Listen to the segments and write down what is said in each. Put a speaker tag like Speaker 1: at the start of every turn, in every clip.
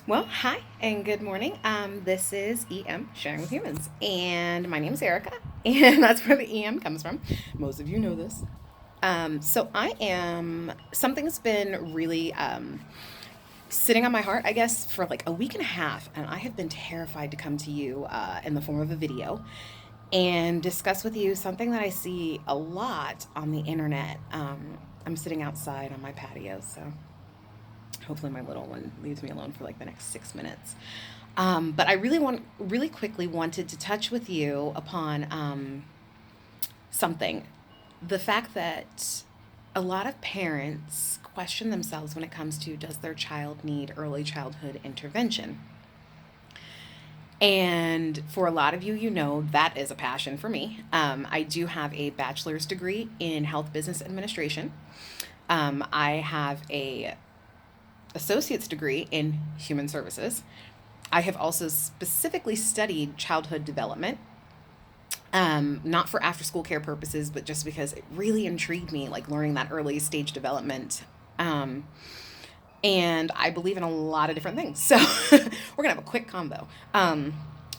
Speaker 1: Well, hi and good morning. This is EM Sharing with Humans, and my name is Erica, and that's where the EM comes from. Most of you know this. So I am something's been really sitting on my heart, I guess, for like a week and a half, and I have been terrified to come to you in the form of a video and discuss with you something that I see a lot on the internet. I'm sitting outside on my patio, so hopefully my little one leaves me alone for like the next 6 minutes. But I really quickly wanted to touch with you upon something. The fact that a lot of parents question themselves when it comes to does their child need early childhood intervention? And for a lot of you, you know that is a passion for me. I do have a bachelor's degree in health business administration. I have a associate's degree in human services. I have also specifically studied childhood development, not for after school care purposes, but just because it really intrigued me, like learning that early stage development. Um, and I believe in a lot of different things. So we're going to have a quick combo.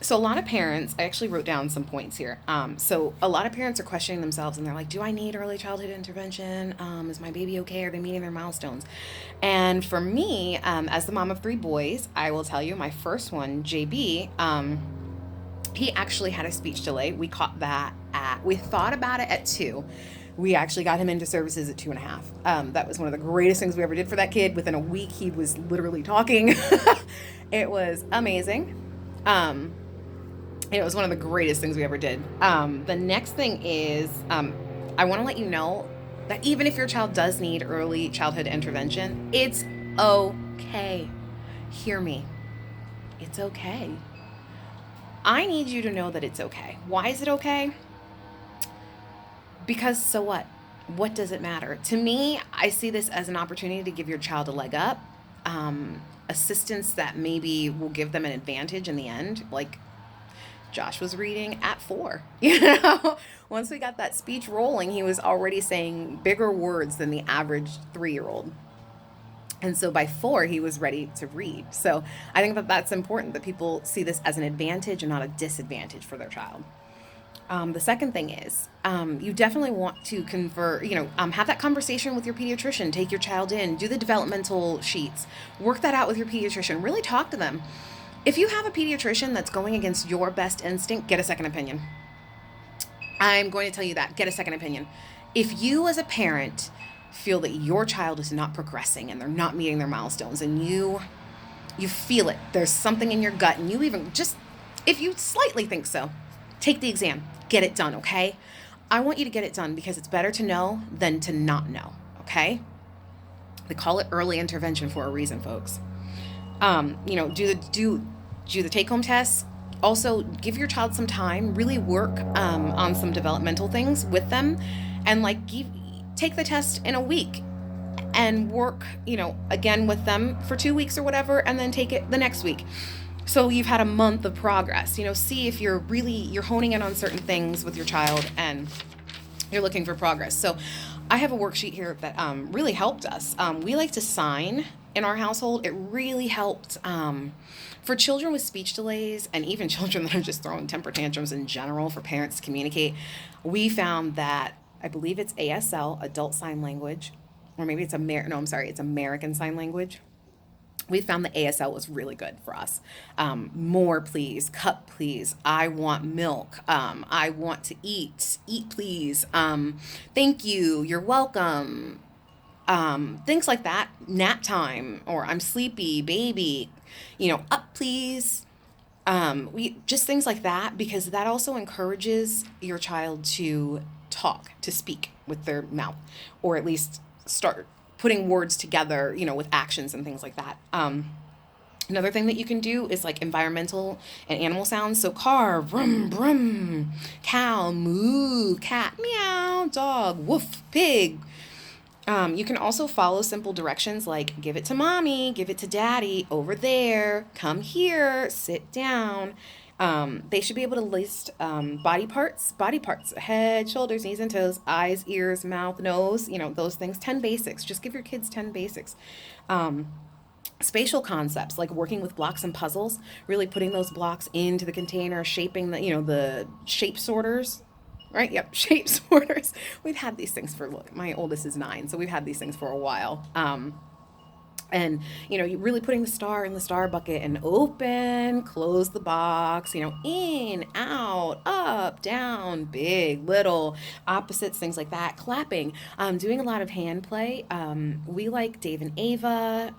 Speaker 1: So a lot of parents, I actually wrote down some points here. So a lot of parents are questioning themselves and they're like, do I need early childhood intervention? Is my baby okay? Are they meeting their milestones? And for me, as the mom of three boys, I will tell you my first one, JB, he actually had a speech delay. We thought about it at 2. We actually got him into services at 2.5. That was one of the greatest things we ever did for that kid. Within a week, he was literally talking. It was amazing. Um, it was one of the greatest things we ever did. The next thing is I want to let you know that even if your child does need early childhood intervention, it's okay. Hear me. It's okay. I need you to know that it's okay. Why is it okay? Because so what? What does it matter? To me, I see this as an opportunity to give your child a leg up, assistance that maybe will give them an advantage in the end. Like Josh was reading at 4. Once we got that speech rolling, he was already saying bigger words than the average 3-year-old. And so by 4, he was ready to read. So I think that that's important that people see this as an advantage and not a disadvantage for their child. The second thing is you definitely want to have that conversation with your pediatrician. Take your child in, do the developmental sheets, work that out with your pediatrician, really talk to them. If you have a pediatrician that's going against your best instinct, get a second opinion. I'm going to tell you that. Get a second opinion. If you, as a parent, feel that your child is not progressing and they're not meeting their milestones, and you feel it, there's something in your gut, and you even just, if you slightly think so, take the exam, get it done, okay? I want you to get it done because it's better to know than to not know, okay? They call it early intervention for a reason, folks. Do the take home tests. Also, give your child some time. Really work on some developmental things with them, and take the test in a week, and work again with them for 2 weeks or whatever, and then take it the next week. So you've had a month of progress. See if you're honing in on certain things with your child and you're looking for progress. So I have a worksheet here that really helped us. We like to sign in our household. It really helped for children with speech delays and even children that are just throwing temper tantrums in general, for parents to communicate. We found that, I believe it's ASL, Adult Sign Language, or maybe it's it's American Sign Language. We found the ASL was really good for us. More, please. Cup, please. I want milk. I want to eat. Eat, please. Thank you. You're welcome. Things like that. Nap time, or I'm sleepy, baby. Up, please. We just things like that, because that also encourages your child to talk, to speak with their mouth, or at least start putting words together, with actions and things like that. Another thing that you can do is like environmental and animal sounds. So car, vroom, vroom, cow, moo, cat, meow, dog, woof, pig. You can also follow simple directions like give it to mommy, give it to daddy, over there, come here, sit down. They should be able to list body parts, head, shoulders, knees and toes, eyes, ears, mouth, nose, those things. 10 basics. Just give your kids 10 basics. Spatial concepts, like working with blocks and puzzles, really putting those blocks into the container, shaping the shape sorters, right? Yep, shape sorters. We've had these things for, look, my oldest is 9, so we've had these things for a while. And you really putting the star in the star bucket and open, close the box, in, out, up, down, big, little, opposites, things like that. Clapping, doing a lot of hand play. We like Dave and Ava.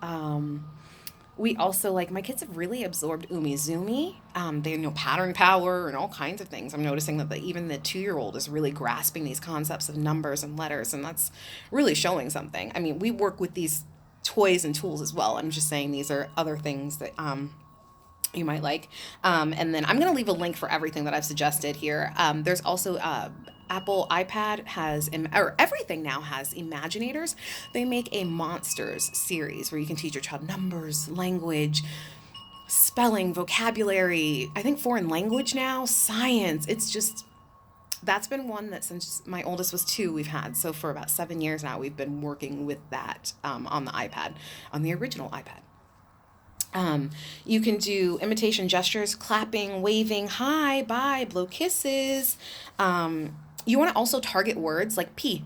Speaker 1: We also, like, my kids have really absorbed umizoomi. They know pattern power and all kinds of things. I'm noticing that even the 2-year-old is really grasping these concepts of numbers and letters, and that's really showing something. I mean, we work with these toys and tools as well. I'm just saying these are other things that you might like. And then I'm going to leave a link for everything that I've suggested here. There's also Apple iPad has, or everything now has Imaginators. They make a monsters series where you can teach your child numbers, language, spelling, vocabulary, I think foreign language now, science. It's just, that's been one that since my oldest was 2, we've had. So for about 7 years now, we've been working with that on the iPad, on the original iPad. You can do imitation gestures, clapping, waving, hi, bye, blow kisses. You want to also target words like p,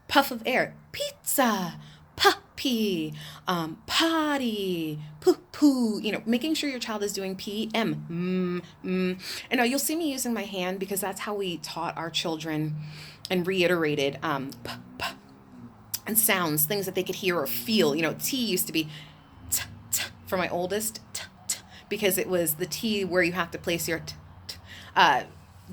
Speaker 1: puff of air, pizza, puppy, potty, poo, making sure your child is doing p-m, And now you'll see me using my hand because that's how we taught our children and reiterated and sounds, things that they could hear or feel. T used to be for my oldest, because it was the T where you have to place your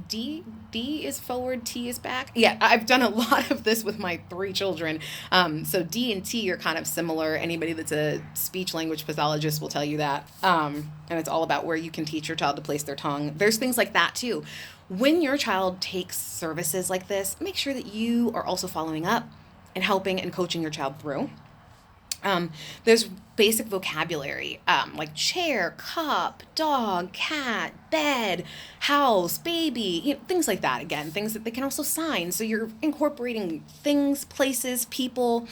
Speaker 1: D is forward, T is back. Yeah, I've done a lot of this with my 3 children. So D and T are kind of similar. Anybody that's a speech language pathologist will tell you that. And it's all about where you can teach your child to place their tongue. There's things like that too. When your child takes services like this, make sure that you are also following up and helping and coaching your child through. There's basic vocabulary, like chair, cup, dog, cat, bed, house, baby, things like that. Again, things that they can also sign. So you're incorporating things, places, people,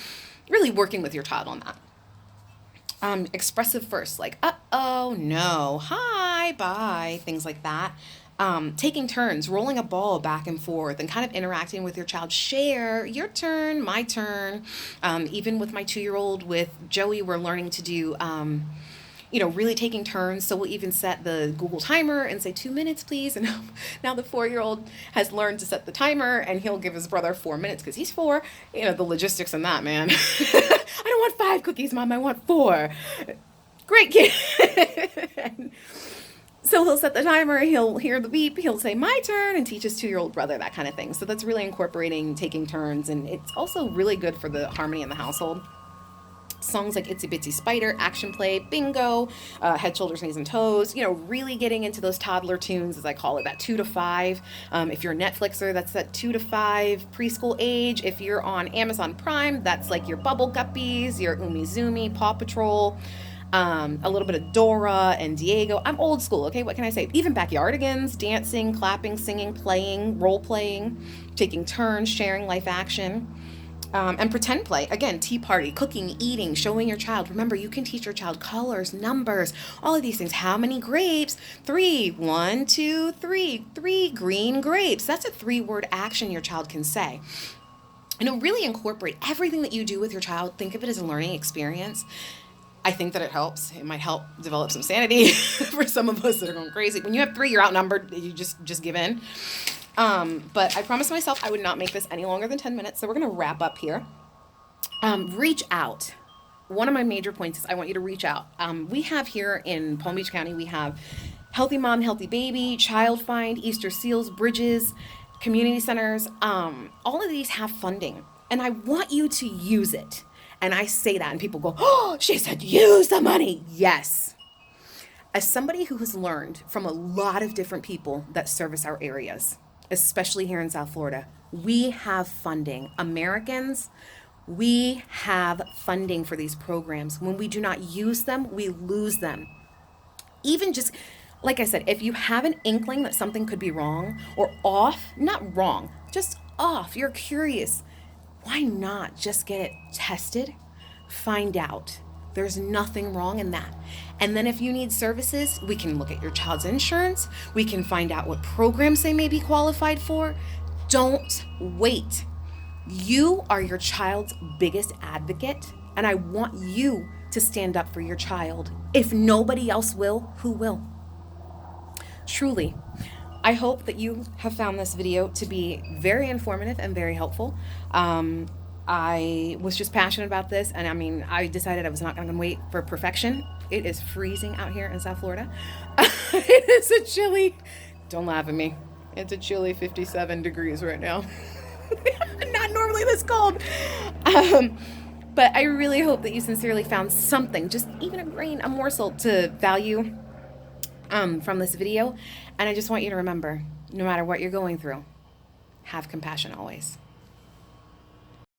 Speaker 1: really working with your child on that. Expressive first, like, uh-oh, no, hi, bye, things like that. Taking turns, rolling a ball back and forth and kind of interacting with your child. Share, your turn, my turn. Even with my 2-year-old, with Joey, we're learning to do, really taking turns. So we'll even set the Google timer and say 2 minutes, please. And now the 4-year-old has learned to set the timer, and he'll give his brother 4 minutes because he's 4. The logistics in that, man. I don't want 5 cookies, Mom. I want 4. Great kid. So he'll set the timer, he'll hear the beep, he'll say, my turn, and teach his 2-year-old brother, that kind of thing. So that's really incorporating taking turns, and it's also really good for the harmony in the household. Songs like Itsy Bitsy Spider, Action Play, Bingo, Head, Shoulders, Knees, and Toes, really getting into those toddler tunes, as I call it, that 2 to 5. If you're a Netflixer, that's that 2 to 5 preschool age. If you're on Amazon Prime, that's like your Bubble Guppies, your Umizoomi, Paw Patrol, a little bit of Dora and Diego. I'm old school, okay? What can I say? Even backyardigans, dancing, clapping, singing, playing, role playing, taking turns, sharing life action, and pretend play. Again, tea party, cooking, eating, showing your child. Remember, you can teach your child colors, numbers, all of these things. How many grapes? 3. 1, 2, 3. 3 green grapes. That's a 3-word action your child can say. Really incorporate everything that you do with your child. Think of it as a learning experience. I think that it helps. It might help develop some sanity for some of us that are going crazy. When you have 3, you're outnumbered. You just give in. But I promised myself I would not make this any longer than 10 minutes. So we're going to wrap up here. Reach out. One of my major points is I want you to reach out. We have here in Palm Beach County, we have Healthy Mom, Healthy Baby, Child Find, Easter Seals, Bridges, community centers. All of these have funding, and I want you to use it. And I say that, and people go, oh, she said use the money. Yes. As somebody who has learned from a lot of different people that service our areas, especially here in South Florida, we have funding. Americans, we have funding for these programs. When we do not use them, we lose them. Even just, like I said, if you have an inkling that something could be wrong or off, not wrong, just off, you're curious, why not just get it tested, find out, There's nothing wrong in that. And then if you need services, we can look at your child's insurance. We can find out what programs they may be qualified for. Don't wait. You are your child's biggest advocate, and I want you to stand up for your child. If nobody else will, who will? Truly, I hope that you have found this video to be very informative and very helpful. I was just passionate about this, and I decided I was not going to wait for perfection. It is freezing out here in South Florida. It is a chilly, don't laugh at me, it's a chilly 57 degrees right now. Not normally this cold. But I really hope that you sincerely found something, just even a grain, a morsel to value from this video. And I just want you to remember, no matter what you're going through, have compassion always.